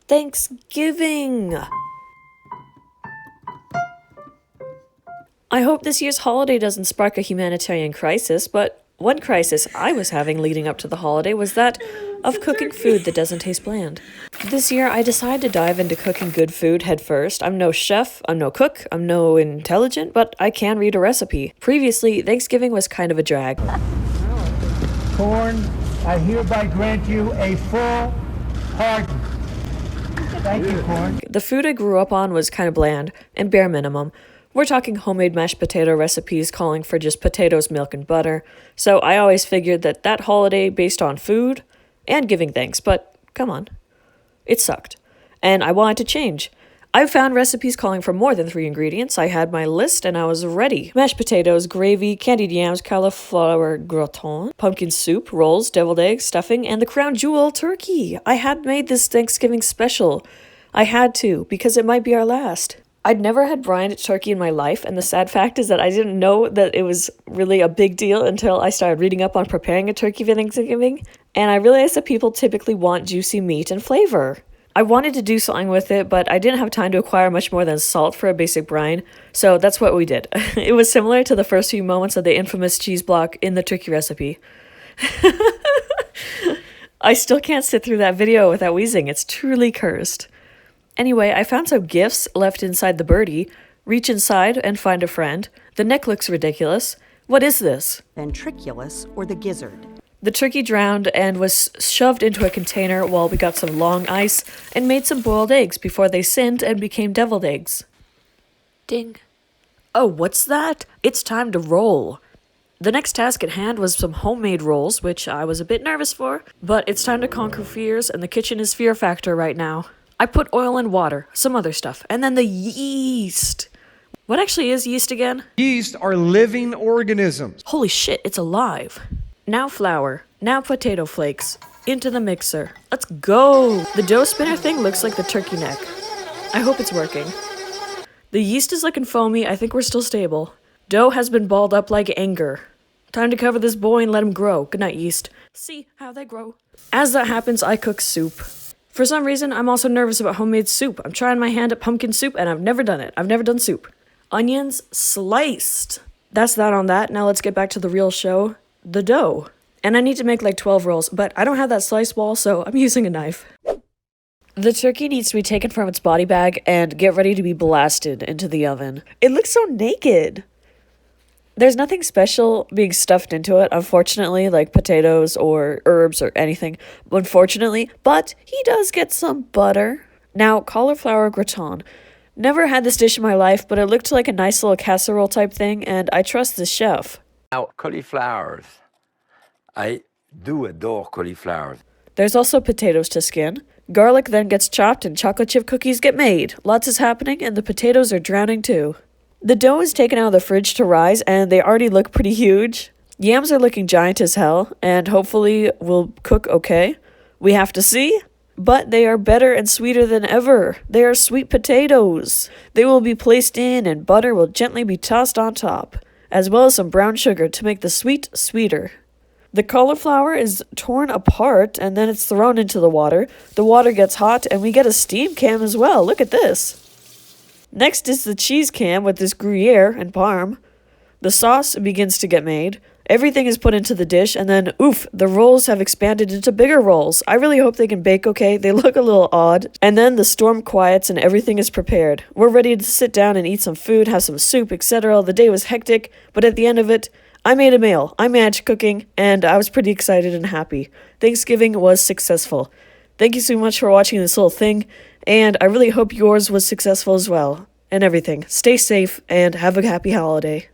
Thanksgiving! I hope this year's holiday doesn't spark a humanitarian crisis, but one crisis I was having leading up to the holiday was that of cooking food that doesn't taste bland. This year, I decided to dive into cooking good food head first. I'm no chef, I'm no cook, I'm no intelligent, but I can read a recipe. Previously, Thanksgiving was kind of a drag. Corn, I hereby grant you a full pardon. Thank you, Corn. The food I grew up on was kind of bland and bare minimum. We're talking homemade mashed potato recipes calling for just potatoes, milk, and butter. So I always figured that holiday based on food and giving thanks, but come on. It sucked. And I wanted to change. I found recipes calling for more than 3 ingredients. I had my list and I was ready. Mashed potatoes, gravy, candied yams, cauliflower gratin, pumpkin soup, rolls, deviled eggs, stuffing, and the crown jewel, turkey. I had made this Thanksgiving special. I had to, because it might be our last. I'd never had brined turkey in my life, and the sad fact is that I didn't know that it was really a big deal until I started reading up on preparing a turkey for Thanksgiving, and I realized that people typically want juicy meat and flavor. I wanted to do something with it, but I didn't have time to acquire much more than salt for a basic brine, so that's what we did. It was similar to the first few moments of the infamous cheese block in the turkey recipe. I still can't sit through that video without wheezing. It's truly cursed. Anyway, I found some gifts left inside the birdie. Reach inside and find a friend. The neck looks ridiculous. What is this? Ventriculus, or the gizzard. The turkey drowned and was shoved into a container while we got some long ice and made some boiled eggs before they sinned and became deviled eggs. Ding. Oh, what's that? It's time to roll. The next task at hand was some homemade rolls, which I was a bit nervous for, but it's time to conquer fears, and the kitchen is fear factor right now. I put oil and water, some other stuff, and then the yeast. What actually is yeast again? Yeast are living organisms. Holy shit, it's alive. Now flour, now potato flakes, into the mixer. Let's go! The dough spinner thing looks like the turkey neck. I hope it's working. The yeast is looking foamy, I think we're still stable. Dough has been balled up like anger. Time to cover this boy and let him grow. Good night, yeast. See how they grow. As that happens, I cook soup. For some reason, I'm also nervous about homemade soup. I'm trying my hand at pumpkin soup, and I've never done it. I've never done soup. Onions sliced. That's that on that. Now let's get back to the real show. The dough. And I need to make like 12 rolls, but I don't have that slice ball, so I'm using a knife. The turkey needs to be taken from its body bag and get ready to be blasted into the oven. It looks so naked. There's nothing special being stuffed into it, unfortunately, like potatoes or herbs or anything, unfortunately, but he does get some butter. Now, cauliflower gratin. Never had this dish in my life, but it looked like a nice little casserole type thing, and I trust the chef. Now, cauliflowers. I do adore cauliflowers. There's also potatoes to skin. Garlic then gets chopped and chocolate chip cookies get made. Lots is happening, and the potatoes are drowning too. The dough is taken out of the fridge to rise, and they already look pretty huge. Yams are looking giant as hell, and hopefully will cook okay. We have to see. But they are better and sweeter than ever. They are sweet potatoes. They will be placed in, and butter will gently be tossed on top, as well as some brown sugar to make the sweet sweeter. The cauliflower is torn apart, and then it's thrown into the water. The water gets hot, and we get a steam cam as well. Look at this. Next is the cheese cam with this Gruyere and Parm. The sauce begins to get made. Everything is put into the dish, and then, oof, the rolls have expanded into bigger rolls. I really hope they can bake okay. They look a little odd. And then the storm quiets and everything is prepared. We're ready to sit down and eat some food, have some soup, etc. The day was hectic, but at the end of it, I made a meal. I managed cooking, and I was pretty excited and happy. Thanksgiving was successful. Thank you so much for watching this little thing, and I really hope yours was successful as well. And everything. Stay safe, and have a happy holiday.